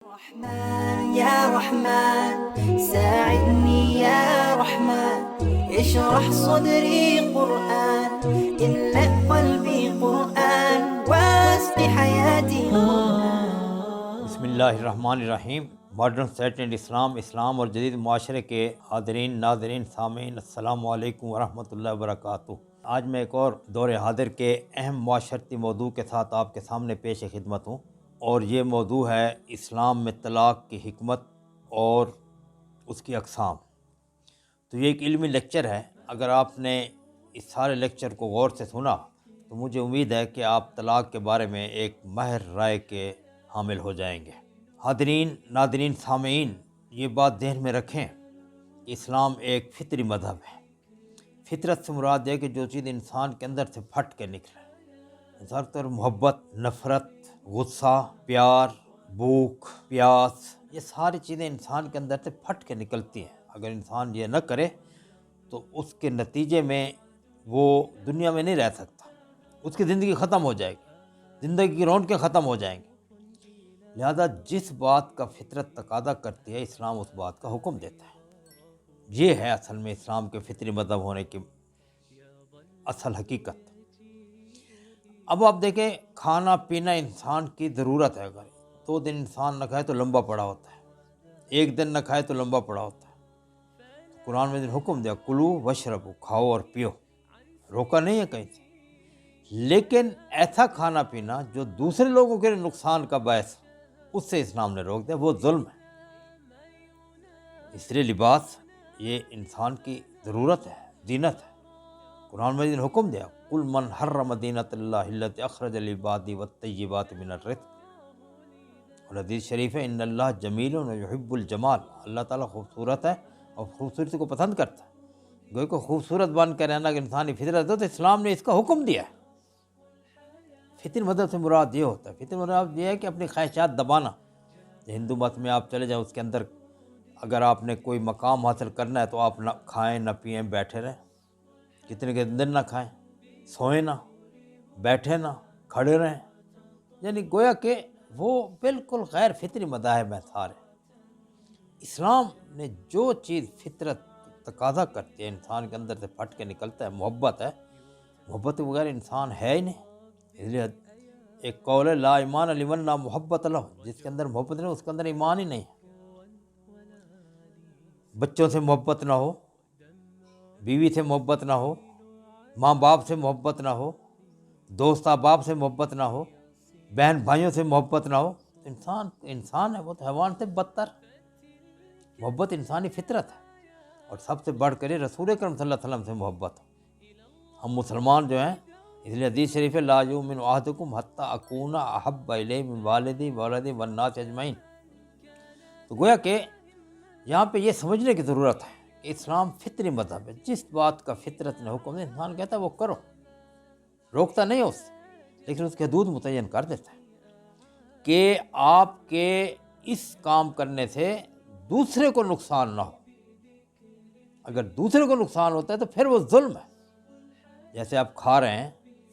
رحمن يا رحمن ساعدني يا رحمن اشرح صدري قرآن املأ قلبي قرآن واسق حياتي بسم اللہ الرحمن الرحیم۔ ماڈرن سیٹ اینڈ اسلام اور جدید معاشرے کے حاضرین، ناظرین، سامعین، السلام علیکم ورحمۃ اللہ وبرکاتہ۔ آج میں ایک اور دور حاضر کے اہم معاشرتی موضوع کے ساتھ آپ کے سامنے پیش خدمت ہوں، اور یہ موضوع ہے اسلام میں طلاق کی حکمت اور اس کی اقسام۔ تو یہ ایک علمی لیکچر ہے۔ اگر آپ نے اس سارے لیکچر کو غور سے سنا تو مجھے امید ہے کہ آپ طلاق کے بارے میں ایک ماہر رائے کے حامل ہو جائیں گے۔ حاضرین، ناظرین، سامعین، یہ بات ذہن میں رکھیں کہ اسلام ایک فطری مذہب ہے۔ فطرت سے مراد ہے کہ جو چیز انسان کے اندر سے پھٹ کے نکلے، انسان پر محبت، نفرت، غصہ، پیار، بھوک، پیاس، یہ ساری چیزیں انسان کے اندر سے پھٹ کے نکلتی ہیں۔ اگر انسان یہ نہ کرے تو اس کے نتیجے میں وہ دنیا میں نہیں رہ سکتا، اس کی زندگی ختم ہو جائے گی، زندگی کی رونقیں ختم ہو جائیں گی۔ لہذا جس بات کا فطرت تقاضا کرتی ہے، اسلام اس بات کا حکم دیتا ہے۔ یہ ہے اصل میں اسلام کے فطری مذہب ہونے کی اصل حقیقت۔ اب آپ دیکھیں، کھانا پینا انسان کی ضرورت ہے۔ اگر 2 دن انسان نہ کھائے تو لمبا پڑا ہوتا ہے، 1 دن نہ کھائے تو لمبا پڑا ہوتا ہے۔ تو قرآن میں حکم دیا، کلو وشربو، کھاؤ اور پیو، روکا نہیں ہے کہیں سے۔ لیکن ایسا کھانا پینا جو دوسرے لوگوں کے لیے نقصان کا باعث، اس سے اسلام نے روک دیا، وہ ظلم ہے۔ اس لیے لباس یہ انسان کی ضرورت ہے، زینت ہے۔ قرآن میں حکم دیا، قل من حرم زینۃ اللہ التی اخرج لعبادہ والطیبات من الرزق، اور حدیث شریف ہے، ان اللہ جمیل یحب الجمال، اللہ تعالیٰ خوبصورت ہے اور خوبصورتی کو پسند کرتا ہے۔ گویا کہ خوبصورت بن کر رہنا کہ انسانی فطرت ہے، تو اسلام نے اس کا حکم دیا ہے۔ فطری مذہب سے مراد یہ ہوتا ہے، فطری مذہب یہ ہے کہ اپنی خواہشات دبانا۔ ہندو مت میں آپ چلے جائیں، اس کے اندر اگر آپ نے کوئی مقام حاصل کرنا ہے تو آپ نہ کھائیں نہ پئیں، بیٹھے رہیں، کتنے دن نہ کھائیں، سوئیں نہ، بیٹھے نہ، کھڑے رہیں، یعنی گویا کہ وہ بالکل غیر فطری مذاہب ہیں سارے۔ اسلام نے جو چیز فطرت تقاضا کرتی ہے، انسان کے اندر سے پھٹ کے نکلتا ہے، محبت ہے۔ محبت کے بغیر انسان ہے ہی نہیں۔ اس لیے ایک قول ہے، لا ایمان لمن لا محبت لہ، جس کے اندر محبت نہیں اس کے اندر ایمان ہی نہیں ہے۔ بچوں سے محبت نہ ہو، بیوی سے محبت نہ ہو، ماں باپ سے محبت نہ ہو، دوست احباب سے محبت نہ ہو، بہن بھائیوں سے محبت نہ ہو، انسان ہے، وہ تو حیوان سے بدتر۔ محبت انسانی فطرت ہے، اور سب سے بڑھ کر رسول اکرم صلی اللہ علیہ وسلم سے محبت ہو۔ ہم مسلمان جو ہیں، اس لیے حدیث شریف ہے، لا یؤمن احدکم حتی اکون احب الیہ من والدی وولدی والناس اجمعین۔ تو گویا کہ یہاں پہ یہ سمجھنے کی ضرورت ہے کہ اسلام فطری مذہب ہے۔ جس بات کا فطرت نے حکم دیا، انسان کہتا ہے وہ کرو، روکتا نہیں ہے اس سے، لیکن اس کی حدود متعین کر دیتا ہے کہ آپ کے اس کام کرنے سے دوسرے کو نقصان نہ ہو۔ اگر دوسرے کو نقصان ہوتا ہے تو پھر وہ ظلم ہے۔ جیسے آپ کھا رہے ہیں،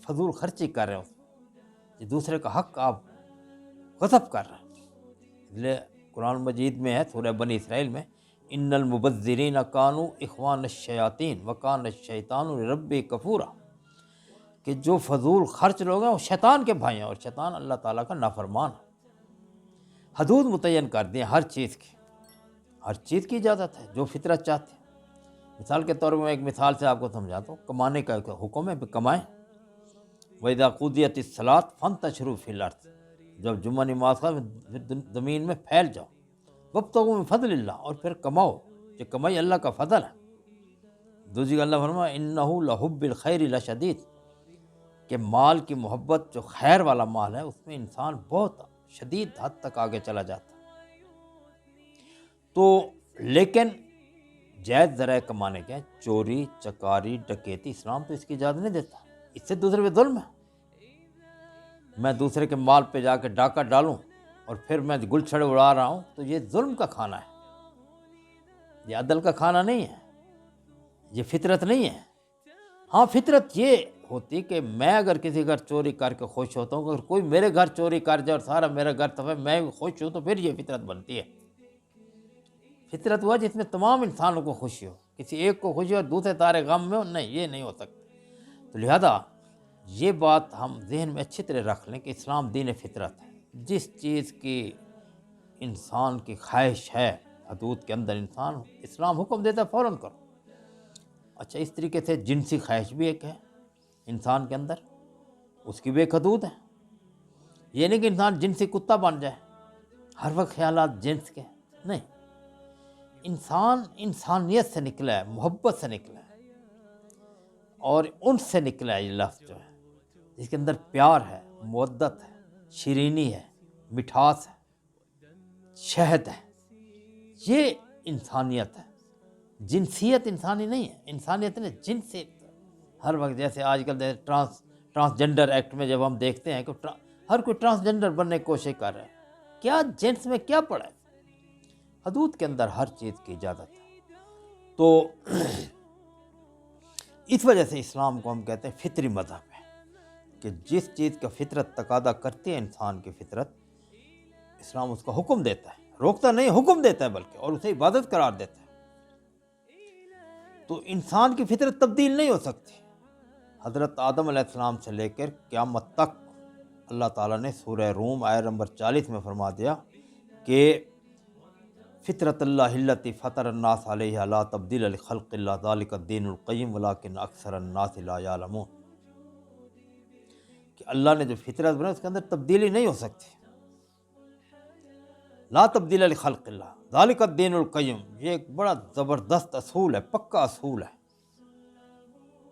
فضول خرچی کر رہے ہیں، یہ دوسرے کا حق آپ غصب کر رہے ہیں۔ اس لیے قرآن مجید میں ہے، سورہ بنی اسرائیل میں، ان المبذرین کانوا اخوان الشیاطین وکان الشیطان لربہ کفورا، کہ جو فضول خرچ لوگ ہیں وہ شیطان کے بھائی ہیں، اور شیطان اللہ تعالیٰ کا نافرمان ہے۔ حدود متعین کر دیں ہر چیز کی، ہر چیز کی اجازت ہے جو فطرت چاہتی ہے۔ مثال کے طور پر میں ایک مثال سے آپ کو سمجھاتا ہوں۔ کمانے کا ایک حکم ہے کہ کمائیں۔ وَإِذَا قُضِيَتِ الصَّلَاةُ فَانتَشِرُوا فِي الْأَرْضِ، جب جمعہ نماز کا زمین میں پھیل جاؤ، وَابْتَغُوا مِن فَضْلِ اللَّهِ، اور پھر کماؤ، یہ کمائی اللہ کا فضل ہے۔ دوسری اللہ فرمایا، إِنَّهُ لَحُبِّ الْخَيْرِ لَشَدِيدٌ، کہ مال کی محبت جو خیر والا مال ہے، اس میں انسان بہت شدید حد تک آگے چلا جاتا ہے۔ تو لیکن جائز ذرائع کمانے کے، چوری، چکاری، ڈکیتی، اسلام تو اس کی اجازت نہیں دیتا۔ اس سے دوسرے پہ ظلم ہے۔ میں دوسرے کے مال پہ جا کے ڈاکہ ڈالوں اور پھر میں گل چھڑے اڑا رہا ہوں، تو یہ ظلم کا کھانا ہے، یہ عدل کا کھانا نہیں ہے، یہ فطرت نہیں ہے۔ ہاں، فطرت یہ ہوتی کہ میں اگر کسی گھر چوری کر کے خوش ہوتا ہوں، اگر کوئی میرے گھر چوری کر جائے اور سارا میرا گھر تباہ میں خوش ہوں، تو پھر یہ فطرت بنتی ہے۔ فطرت ہوا جس میں تمام انسانوں کو خوشی ہو، کسی ایک کو خوشی ہو اور دوسرے سارے غم میں ہو، نہیں، یہ نہیں ہو سکتا۔ تو لہذا یہ بات ہم ذہن میں اچھی طرح رکھ لیں کہ اسلام دین فطرت ہے۔ جس چیز کی انسان کی خواہش ہے حدود کے اندر، انسان اسلام حکم دیتا ہے فوراً کرو۔ اچھا، اس طریقے سے جنسی خواہش بھی ایک ہے انسان کے اندر، اس کی بھی ایک حدود ہے۔ یہ نہیں کہ انسان جنسی کتا بن جائے، ہر وقت خیالات جنس کے، نہیں۔ انسان انسانیت سے نکلا ہے، محبت سے نکلا ہے، اور ان سے نکلا ہے یہ لفظ جو ہے، جس کے اندر پیار ہے، مودت ہے، شیرینی ہے، مٹھاس ہے، شہد ہے۔ یہ انسانیت ہے، جنسیت انسانی نہیں ہے۔ انسانیت نے جنسیت ہر وقت، جیسے آج کل ٹرانسجنڈر ایکٹ میں جب ہم دیکھتے ہیں کہ ہر کوئی ٹرانسجنڈر بننے کی کوشش کر رہا ہے، کیا جنس میں کیا پڑا ہے؟ حدود کے اندر ہر چیز کی اجازت ہے۔ تو اس وجہ سے اسلام کو ہم کہتے ہیں فطری مذہب ہے، کہ جس چیز کا فطرت تقاضا کرتی ہے انسان کی فطرت، اسلام اس کا حکم دیتا ہے، روکتا نہیں، حکم دیتا ہے بلکہ، اور اسے عبادت قرار دیتا ہے۔ تو انسان کی فطرت تبدیل نہیں ہو سکتی۔ حضرت آدم علیہ السلام سے لے کر قیامت تک اللہ تعالیٰ نے سورہ روم آیت نمبر 40 میں فرما دیا کہ فطرت اللہ التی فطر الناس علیہا لا تبدیل لخلق اللہ ذالک الدین القیم ولکن اکثر الناس لا یعلمون، کہ اللہ نے جو فطرت بنائی اس کے اندر تبدیلی نہیں ہو سکتی۔ لا تبدیل لخلق اللہ ذالک الدین القیم، یہ ایک بڑا زبردست اصول ہے، پکا اصول ہے۔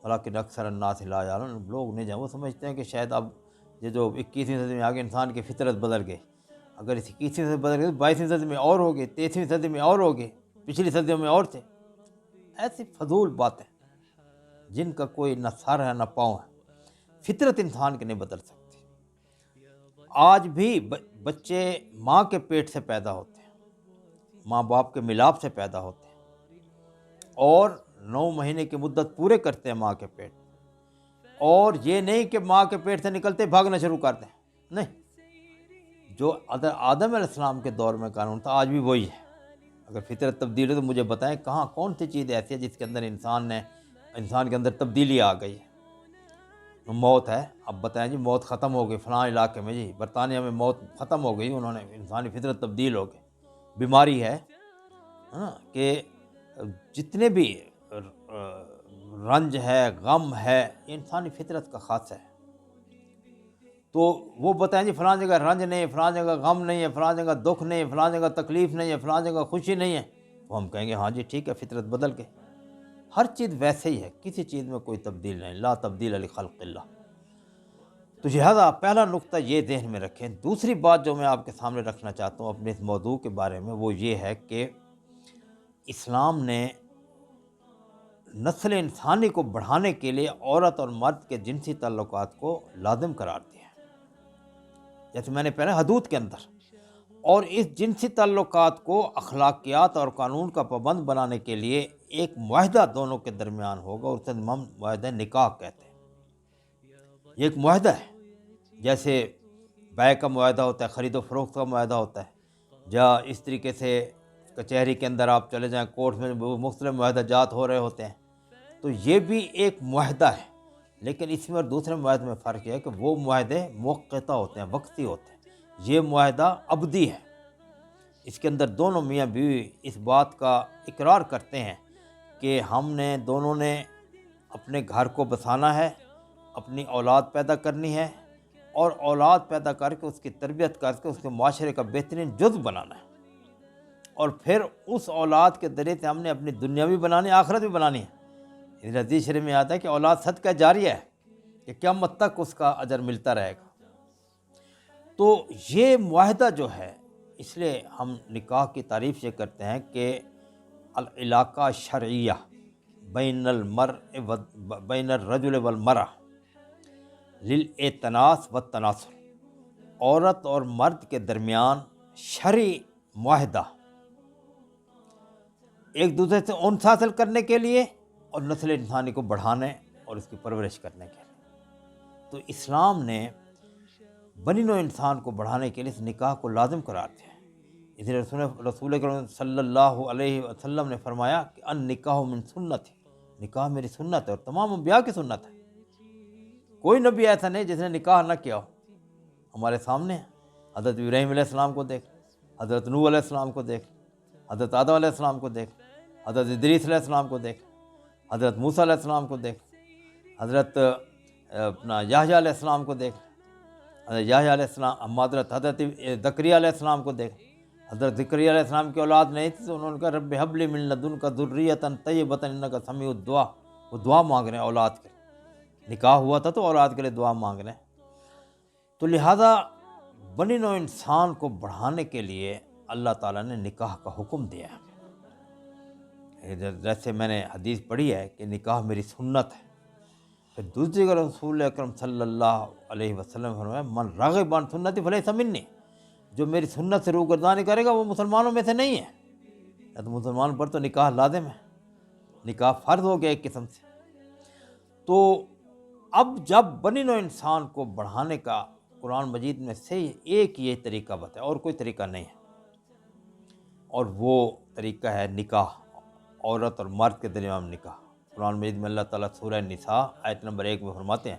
ولیکن اکثر الناس لا یعلمون، لوگ نہیں جانتے، وہ سمجھتے ہیں کہ شاید اب یہ جو 21ویں صدی میں آگے انسان کی فطرت بدل گئی، اگر اس 21ویں صدی بدل گئی تو 22ویں صدی میں اور ہوگی، 23ویں صدی میں اور ہوگی، پچھلی صدیوں میں اور تھے۔ ایسی فضول باتیں جن کا کوئی نہ سر ہے نہ پاؤں ہے۔ فطرت انسان کی نہیں بدل سکتی۔ آج بھی بچے ماں کے پیٹ سے پیدا ہوتے ہیں، ماں باپ کے ملاپ سے پیدا ہوتے ہیں، اور 9 مہینے کی مدت پورے کرتے ہیں ماں کے پیٹ، اور یہ نہیں کہ ماں کے پیٹ سے نکلتے بھاگنا شروع کرتے ہیں، نہیں۔ جو آدم علیہ السلام کے دور میں قانون تھا آج بھی وہی ہے۔ اگر فطرت تبدیل ہے تو مجھے بتائیں کہاں کون سی چیز ایسی ہے جس کے اندر انسان کے اندر تبدیلی آ گئی ہے؟ موت ہے، اب بتائیں جی موت ختم ہو گئی فلاں علاقے میں، جی برطانیہ میں موت ختم ہو گئی، انہوں نے انسانی فطرت تبدیل ہو گئی۔ بیماری ہے کہ جتنے بھی رنج ہے، غم ہے، یہ انسانی فطرت کا خاصہ ہے۔ تو وہ بتائیں جی فلاں جگہ رنج نہیں ہے، فلاں جگہ غم نہیں ہے، فلاں جگہ دکھ نہیں ہے، فلاں جگہ تکلیف نہیں ہے، فلاں جگہ خوشی نہیں ہے، تو ہم کہیں گے ہاں جی ٹھیک ہے، فطرت بدل گئی۔ ہر چیز ویسے ہی ہے، کسی چیز میں کوئی تبدیل نہیں، لا تبدیل لخلق اللہ۔ تو لہٰذا پہلا نقطہ یہ ذہن میں رکھیں۔ دوسری بات جو میں آپ کے سامنے رکھنا چاہتا ہوں اپنے اس موضوع کے بارے میں، وہ یہ ہے کہ اسلام نے نسل انسانی کو بڑھانے کے لیے عورت اور مرد کے جنسی تعلقات کو لازم قرار دیا ہے، جیسے میں نے پہلے حدود کے اندر، اور اس جنسی تعلقات کو اخلاقیات اور قانون کا پابند بنانے کے لیے ایک معاہدہ دونوں کے درمیان ہوگا، اور اسے ہم معاہدہ نکاح کہتے ہیں۔ یہ ایک معاہدہ ہے، جیسے بیع کا معاہدہ ہوتا ہے، خرید و فروخت کا معاہدہ ہوتا ہے، یا اس طریقے سے کچہری کے اندر آپ چلے جائیں، کورٹ میں مختلف معاہدہ جات ہو رہے ہوتے ہیں، تو یہ بھی ایک معاہدہ ہے۔ لیکن اس میں اور دوسرے معاہدے میں فرق یہ ہے کہ وہ معاہدے موقتہ ہوتے ہیں، وقتی ہوتے ہیں، یہ معاہدہ ابدی ہے۔ اس کے اندر دونوں میاں بیوی اس بات کا اقرار کرتے ہیں کہ ہم نے دونوں نے اپنے گھر کو بسانا ہے، اپنی اولاد پیدا کرنی ہے، اور اولاد پیدا کر کے اس کی تربیت کر کے اس کے معاشرے کا بہترین جزو بنانا ہے، اور پھر اس اولاد کے ذریعے سے ہم نے اپنی دنیا بھی بنانی ہے، آخرت بھی بنانی ہے۔ اس حدیث شریف میں آتا ہے کہ اولاد صدقہ جاریہ ہے، کہ قیامت تک اس کا اجر ملتا رہے گا۔ تو یہ معاہدہ جو ہے، اس لیے ہم نکاح کی تعریف یہ کرتے ہیں کہ العلاقہ شرعیہ بین الرجل والمرأہ للاتناس والتناسل، عورت اور مرد کے درمیان شرعی معاہدہ ایک دوسرے سے انس حاصل کرنے کے لیے اور نسل انسانی کو بڑھانے اور اس کی پرورش کرنے کے لیے۔ تو اسلام نے بنی نوع انسان کو بڑھانے کے لیے اس نکاح کو لازم قرار دیا. اس لیے رسول کریم صلی اللہ علیہ وسلم نے فرمایا کہ ان نکاح من سنت ہے، نکاح میری سنت ہے اور تمام انبیاء کی سنت ہے. کوئی نبی ایسا نہیں جس نے نکاح نہ کیا ہو. ہمارے سامنے ہے، حضرت ابراہیم علیہ السلام کو دیکھ، حضرت نوح علیہ السلام کو دیکھ، حضرت آدم علیہ السلام کو دیکھ، حضرت ادریس علیہ السلام کو دیکھ، حضرت موسیٰ علیہ السلام کو دیکھ، حضرت یحییٰ علیہ السلام کو دیکھ، حضرت یحییٰ علیہ السلام، حضرت زکریا علیہ السلام کو دیکھ. حضرت زکریا علیہ السلام کی اولاد نہیں تھی تو انہوں نے کہا رب ہب لی من لدنک ذریۃ طیبۃ انک سمیع الدعاء. وہ دعا مانگ رہے ہیں اولاد کے، نکاح ہوا تھا تو اولاد کے لیے دعا مانگ رہے ہیں. تو لہٰذا بنی نوع انسان کو بڑھانے کے لیے اللہ تعالیٰ نے نکاح کا حکم دیا ہے. جیسے میں نے حدیث پڑھی ہے کہ نکاح میری سنت ہے. پھر دوسری کا رسول اکرم صلی اللہ علیہ وسلم فرمایا من راغب عن سنتی فلیس منی، جو میری سنت سے روگردانی کرے گا وہ مسلمانوں میں سے نہیں ہے. تو مسلمان پر تو نکاح لازم ہے، نکاح فرض ہو گیا ایک قسم سے. تو اب جب بنی نوع انسان کو بڑھانے کا قرآن مجید میں سے ایک یہ طریقہ بتایا، اور کوئی طریقہ نہیں ہے، اور وہ طریقہ ہے نکاح، عورت اور مرد کے درمیان نکاح. قرآن مجید میں اللہ تعالیٰ سورہ نساء آیت نمبر 1 میں فرماتے ہیں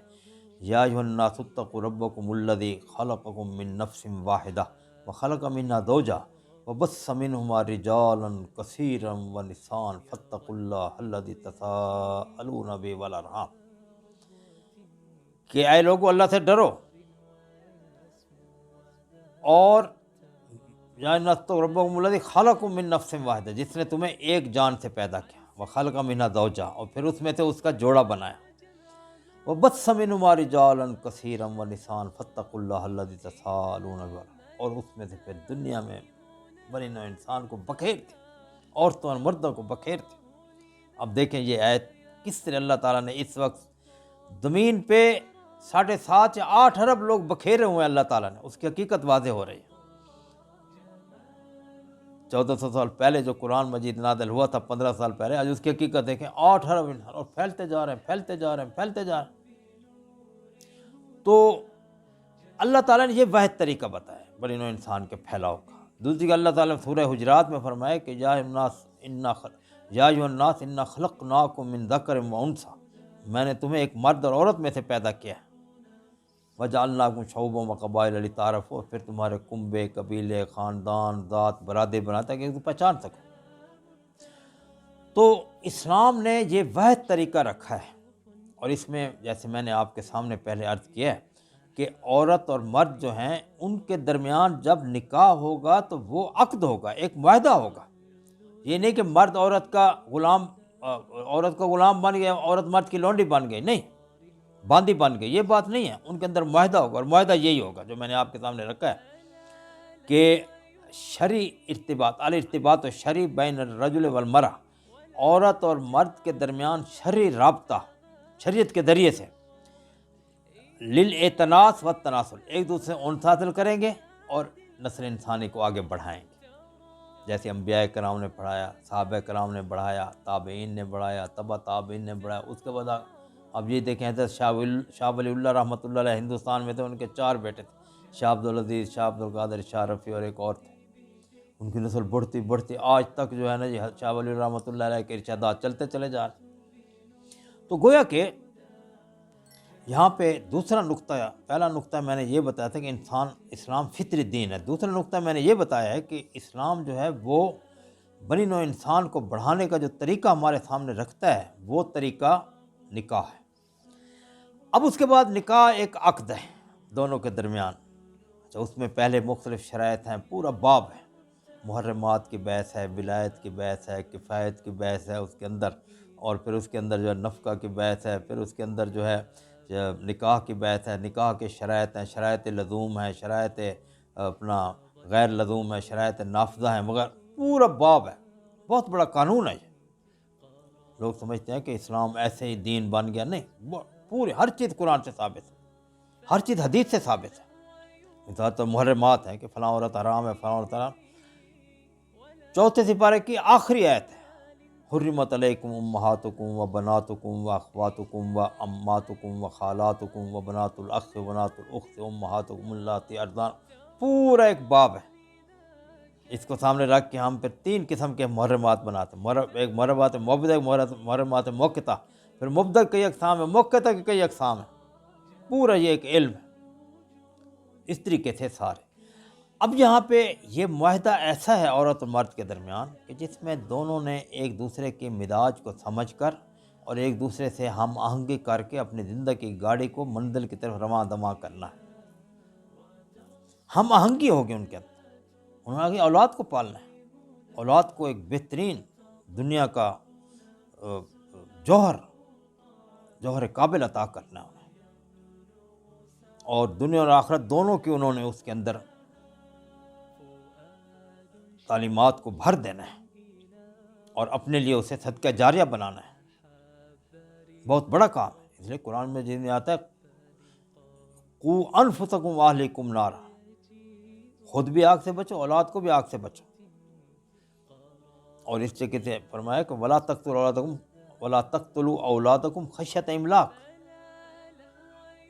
یا ایھا الناس اتقوا ربکم الذی خلقکم من نفس واحدہ وخلق منہا زوجہا وبث منہما رجالا کثیرا ونساء فاتقوا اللہ الذی تساءلون بہ والارحام، کہ اے لوگو اللہ سے ڈرو، اور یا ربکم الذی خلقکم من نفس واحدہ، جس نے تمہیں ایک جان سے پیدا کیا، وخلق منہا زوجہا، اور پھر اس میں سے اس کا جوڑا بنایا، وبث منہما رجالا کثیرا ونساء فاتقوا اللہ الذی تساءلون بہ، اور اس میں سے پھر دنیا میں بنی نوع انسان کو بکھیرتے، عورتوں اور مردوں کو بکھیرتے. اب دیکھیں یہ آیت کس طرح اللہ تعالیٰ نے اس وقت زمین پہ 7.5 یا 8 ارب لوگ بکھیرے ہوئے ہیں. اللہ تعالیٰ نے اس کی حقیقت واضح ہو رہی ہے. 1400 سال پہلے جو قرآن مجید نازل ہوا تھا 15 سال پہلے، آج اس کی حقیقت دیکھیں 8 ارب انسان، اور پھیلتے جا رہے ہیں، پھیلتے جا رہے ہیں، پھیلتے جا رہے ہیں. تو اللہ تعالیٰ نے یہ واحد طریقہ بتایا بنی نوع انسان کے پھیلاؤ کا. دوسری اللہ تعالیٰ نے سورہ حجرات میں فرمایا کہ یا ایھا الناس انا خلقناکم من ذکر و انثی، میں نے تمہیں ایک مرد اور عورت میں سے پیدا کیا ہے. وجعلناکم شعوبا وقبائل لتعارفوا، پھر تمہارے کنبے، قبیلے، خاندان، ذات، برادری بناتا ہے کہ تم پہچان سکو. تو اسلام نے یہ واحد طریقہ رکھا ہے، اور اس میں جیسے میں نے آپ کے سامنے پہلے عرض کیا ہے کہ عورت اور مرد جو ہیں ان کے درمیان جب نکاح ہوگا تو وہ عقد ہوگا، ایک معاہدہ ہوگا. یہ نہیں کہ مرد عورت کا غلام، عورت کا غلام بن گیا، عورت مرد کی لونڈی بن گئی، نہیں، باندی بن گئی، یہ بات نہیں ہے. ان کے اندر معاہدہ ہوگا، اور معاہدہ یہی ہوگا جو میں نے آپ کے سامنے رکھا ہے کہ شرعی ارتباط، الارتباط الشرعی بین الرجل والمرأہ، عورت اور مرد کے درمیان شرعی رابطہ شریعت کے ذریعے سے للاعتناس والتناسل، ایک دوسرے سے انس حاصل کریں گے اور نسل انسانی کو آگے بڑھائیں گے. جیسے انبیاء کرام نے پڑھایا، صحابہ کرام نے بڑھایا، تابعین نے بڑھایا، تبع تابعین نے بڑھایا. اس کے بعد اب یہ دیکھیں حضرت شاہ ولی اللہ رحمۃ اللہ علیہ ہندوستان میں تھے، ان کے 4 بیٹے تھے، شاہ عبدالعزیز، شاہ عبدالقادر، شاہ رفیع، اور ایک اور تھے. ان کی نسل بڑھتی بڑھتی آج تک جو ہے نا جی شاہ ولی اللہ رحمۃ اللہ علیہ کے ارشادات چلتے چلے جا رہے. تو گویا کہ یہاں پہ دوسرا نقطہ، پہلا نقطہ میں نے یہ بتایا تھا کہ اسلام فطری دین ہے. دوسرا نقطہ میں نے یہ بتایا ہے کہ اسلام جو ہے وہ بنی نوع انسان کو بڑھانے کا جو طریقہ ہمارے سامنے رکھتا ہے وہ طریقہ نکاح ہے. اب اس کے بعد نکاح ایک عقد ہے دونوں کے درمیان. اچھا، اس میں پہلے مختلف شرائط ہیں، پورا باب ہے، محرمات کی بحث ہے، ولایت کی بحث ہے، کفایت کی بحث ہے اس کے اندر، اور پھر اس کے اندر جو ہے نفقہ کی بحث ہے، پھر اس کے اندر جو ہے نکاح کی بحث ہے، نکاح کے شرائط ہیں، شرائط لزوم ہے، شرائط اپنا غیر لزوم ہے، شرائط نافذہ ہیں، مگر پورا باب ہے، بہت بڑا قانون ہے. یہ لوگ سمجھتے ہیں کہ اسلام ایسے ہی دین بن گیا، نہیں، پورے ہر چیز قرآن سے ثابت ہے، ہر چیز حدیث سے ثابت ہے. مثال تو محرمات ہیں کہ فلاں عورت حرام ہے، فلاں عورت حرام. 4 سپارے کی آخری آیت ہے حرمت علیکم امہاتکم و بناتکم و اخواتکم و اماتکم و خالاتکم و بنات الاخ و بنات الاخت امہاتکم اللاتی ارضان، پورا ایک باب ہے۔ اس کو سامنے رکھ کے ہم پھر 3 قسم کے محرمات بناتے ہیں، ایک محرمات مبدہ، ایک محرمات موقتہ، پھر مبدہ کئی اقسام ہے، موقتہ کی کئی اقسام ہیں، پورا یہ ایک علم ہے۔ اس طریقے سے سارے اب یہاں پہ یہ معاہدہ ایسا ہے عورت اور مرد کے درمیان کہ جس میں دونوں نے ایک دوسرے کے مزاج کو سمجھ کر اور ایک دوسرے سے ہم آہنگی کر کے اپنی زندگی کی گاڑی کو منزل کی طرف رواں دواں کرنا ہے۔ ہم آہنگی ہوگی ان کے اندر، انہوں نے اولاد کو پالنا ہے، اولاد کو ایک بہترین دنیا کا جوہر قابل عطا کرنا ہے انہیں، اور دنیا اور آخرت دونوں کی انہوں نے اس کے اندر تعلیمات کو بھر دینا ہے اور اپنے لیے اسے صدقہ جاریہ بنانا ہے۔ بہت بڑا کام ہے، اس لیے قرآن میں جن میں آتا ہے قوا انفسکم واہلیکم نارا، خود بھی آگ سے بچو، اولاد کو بھی آگ سے بچو۔ اور اس طریقے سے فرمایا کہ ولا تقتلوا اولادکم خشیۃ املاق،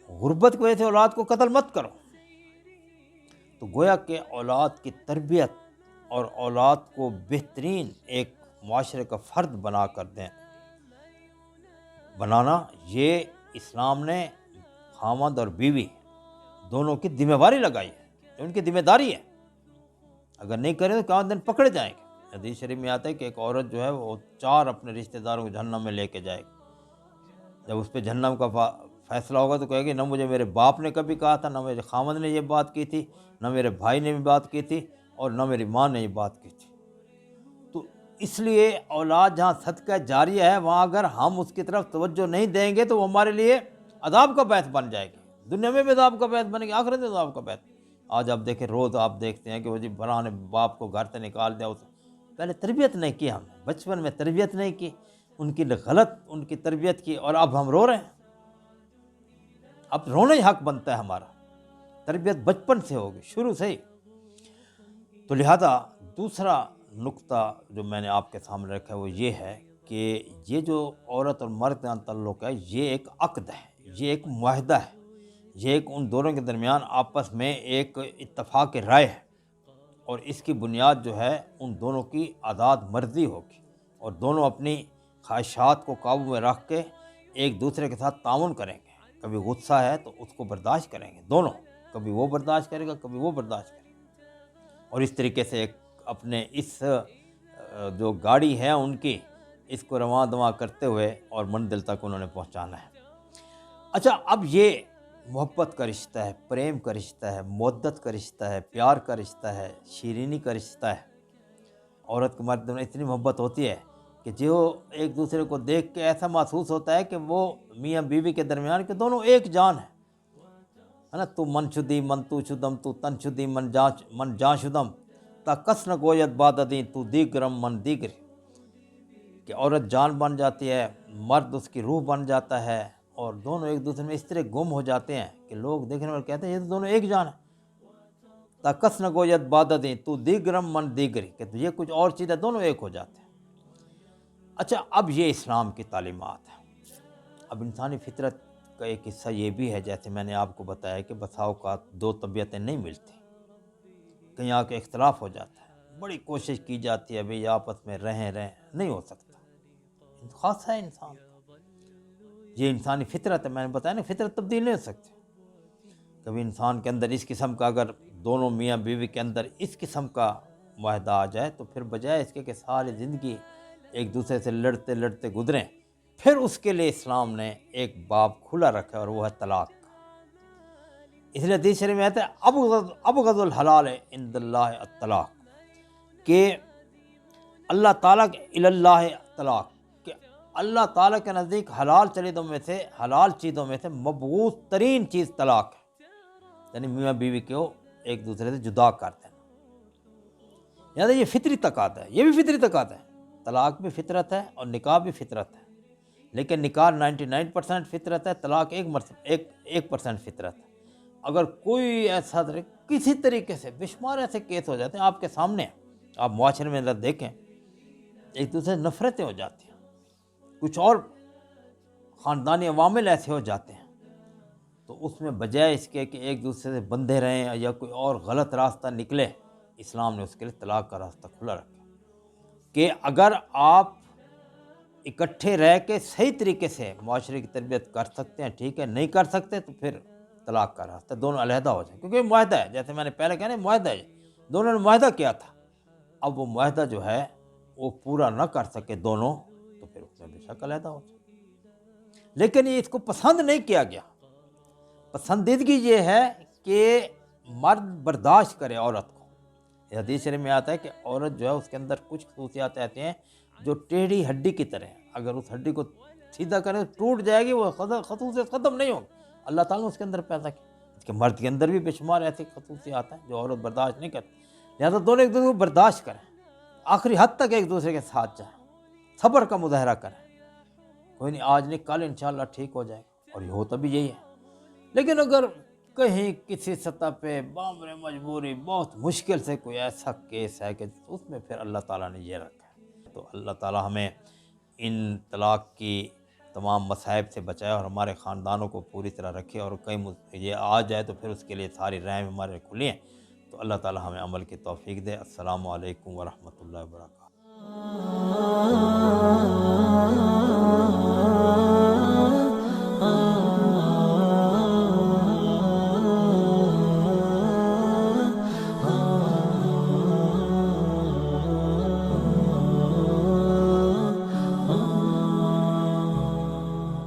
غربت کی وجہ سے اولاد کو قتل مت کرو۔ تو گویا کہ اولاد کی تربیت اور اولاد کو بہترین ایک معاشرے کا فرد بنا کر بنانا، یہ اسلام نے خاوند اور بیوی دونوں کی ذمہ داری لگائی ہے، یہ ان کی ذمہ داری ہے۔ اگر نہیں کریں تو قیامت دن پکڑے جائیں گے۔ حدیث شریف میں آتا ہے کہ ایک عورت جو ہے وہ 4 اپنے رشتہ داروں کو جہنم میں لے کے جائے گی۔ جب اس پہ جہنم کا فیصلہ ہوگا تو کہے گی نہ مجھے میرے باپ نے کبھی کہا تھا، نہ میرے خاوند نے یہ بات کی تھی، نہ میرے بھائی نے بھی بات کی تھی، اور نہ میری ماں نے یہ بات کی تھی۔ تو اس لیے اولاد جہاں صدقہ جاریہ ہے وہاں اگر ہم اس کی طرف توجہ نہیں دیں گے تو وہ ہمارے لیے عذاب کا باعث بن جائے گی، دنیا میں بھی عذاب کا باعث بنے گی، آخرت میں عذاب کا باعث۔ آج آپ دیکھیں، روز آپ دیکھتے ہیں کہ وہ جی فلاں نے باپ کو گھر سے نکال دیا، اسے پہلے تربیت نہیں کی، ہم نے بچپن میں تربیت نہیں کی، ان کی غلط ان کی تربیت کی، اور اب ہم رو رہے ہیں۔ اب رونا ہی حق بنتا ہے ہمارا، تربیت بچپن سے ہوگی، شروع سے ہی۔ تو لہذا دوسرا نقطہ جو میں نے آپ کے سامنے رکھا ہے وہ یہ ہے کہ یہ جو عورت اور مرد کا تعلق ہے یہ ایک عقد ہے، یہ ایک معاہدہ ہے، یہ ایک ان دونوں کے درمیان آپس میں ایک اتفاق رائے ہے، اور اس کی بنیاد جو ہے ان دونوں کی آزاد مرضی ہوگی، اور دونوں اپنی خواہشات کو قابو میں رکھ کے ایک دوسرے کے ساتھ تعاون کریں گے۔ کبھی غصہ ہے تو اس کو برداشت کریں گے دونوں، کبھی وہ برداشت کرے گا، کبھی وہ برداشت کرے گا، اور اس طریقے سے ایک اپنے اس جو گاڑی ہے ان کی، اس کو رواں دواں کرتے ہوئے اور منزل تک انہوں نے پہنچانا ہے۔ اچھا، اب یہ محبت کا رشتہ ہے، پریم کا رشتہ ہے، مودت کا رشتہ ہے، پیار کا رشتہ ہے، شیرینی کا رشتہ ہے۔ عورت کے مرد میں اتنی محبت ہوتی ہے کہ جو ایک دوسرے کو دیکھ کے ایسا محسوس ہوتا ہے کہ وہ میاں بیوی کے درمیان کے دونوں ایک جان ہے نا۔ تو من شدی من تو شدم، تو تن شدی من جان شدم، تا کس نہ گویت باددیں تو دیگرم من دیگر، کہ عورت جان بن جاتی ہے، مرد اس کی روح بن جاتا ہے، اور دونوں ایک دوسرے میں اس طرح گم ہو جاتے ہیں کہ لوگ دیکھنے والے کہتے ہیں یہ تو دونوں ایک جان ہیں۔ تا کس نہ گویت باددیں تو دیگرم من دیگر، کہ یہ کچھ اور چیز ہے، دونوں ایک ہو جاتے ہیں۔ اچھا، اب یہ اسلام کی تعلیمات ہے۔ اب انسانی فطرت کا ایک حصہ یہ بھی ہے، جیسے میں نے آپ کو بتایا کہ بسا اوقات 2 طبیعتیں نہیں ملتی، کہیں آ کے اختلاف ہو جاتا ہے، بڑی کوشش کی جاتی ہے بھئی آپس میں رہیں، نہیں ہو سکتا، خاص ہے انسان، یہ انسانی فطرت ہے۔ میں نے بتایا نا، فطرت تبدیل نہیں ہو سکتی۔ کبھی انسان کے اندر اس قسم کا، اگر دونوں میاں بیوی کے اندر اس قسم کا معاہدہ آ جائے تو پھر بجائے اس کے کہ ساری زندگی ایک دوسرے سے لڑتے لڑتے گزریں، پھر اس کے لیے اسلام نے ایک باب کھلا رکھا ہے، اور وہ ہے طلاق کا۔ اس لیے حدیث شریف میں آتا ہے ابغض الحلال عند اللہ الطلاق، کہ اللہ تعالیٰ اللہ طلاق، کہ اللہ تعالیٰ کے نزدیک حلال چیزوں میں سے مبغوض ترین چیز طلاق ہے، یعنی میاں بیوی کو ایک دوسرے سے جدا کر دینا۔ یعنی یہ فطری تقاضا ہے، یہ بھی فطری تقاضا ہے، طلاق بھی فطرت ہے اور نکاح بھی فطرت ہے، لیکن نکاح 99% فطرت ہے، طلاق 1% فطرت ہے۔ اگر کوئی ایسا کسی طریقے سے بے شمار ایسے کیس ہو جاتے ہیں آپ کے سامنے، آپ معاشرے میں دیکھیں ایک دوسرے سے نفرتیں ہو جاتی ہیں، کچھ اور خاندانی عوامل ایسے ہو جاتے ہیں، تو اس میں بجائے اس کے کہ ایک دوسرے سے بندھے رہیں یا کوئی اور غلط راستہ نکلے، اسلام نے اس کے لیے طلاق کا راستہ کھلا رکھا کہ اگر آپ اکٹھے رہ کے صحیح طریقے سے معاشرے کی تربیت کر سکتے ہیں ٹھیک ہے، نہیں کر سکتے تو پھر طلاق کا راستہ، دونوں علیحدہ ہو جائیں، کیونکہ یہ معاہدہ ہے، جیسے میں نے پہلے کہا نا معاہدہ ہے، دونوں نے معاہدہ کیا تھا، اب وہ معاہدہ جو ہے وہ پورا نہ کر سکے دونوں، تو پھر اس میں بے شک علیحدہ ہو جائے۔ لیکن یہ اس کو پسند نہیں کیا گیا، پسندیدگی یہ ہے کہ مرد برداشت کرے عورت کو۔ یہ حدیث شریف میں آتا ہے کہ عورت جو ہے اس کے اندر کچھ خصوصیات ایسی ہیں جو ٹیڑھی ہڈی کی طرح ہیں، اگر اس ہڈی کو سیدھا کرے تو ٹوٹ جائے گی، وہ خصوصیت ختم نہیں ہوگی، اللہ تعالیٰ نے اس کے اندر پیدا کی۔ اس کے مرد کے اندر بھی بے شمار ایسی خصوصیات ہیں جو عورت برداشت نہیں کرتی، لہٰذا دونوں ایک دوسرے کو برداشت کریں، آخری حد تک ایک دوسرے کے ساتھ جائیں، صبر کا مظاہرہ کریں، کوئی نہیں آج نہیں کل انشاءاللہ ٹھیک ہو جائے گا، اور یہ ہوتا بھی یہی ہے۔ لیکن اگر کہیں کسی سطح پہ بامر مجبوری بہت مشکل سے کوئی ایسا کیس ہے کہ اس میں پھر اللہ تعالیٰ نے یہ رکھا ہے، تو اللہ تعالیٰ ہمیں ان طلاق کی تمام مصائب سے بچائے اور ہمارے خاندانوں کو پوری طرح رکھے، اور کہیں یہ آ جائے تو پھر اس کے لیے ساری رحم ہمارے کھلی ہیں، تو اللہ تعالیٰ ہمیں عمل کی توفیق دے۔ السلام علیکم ورحمۃ اللہ وبرکاتہ۔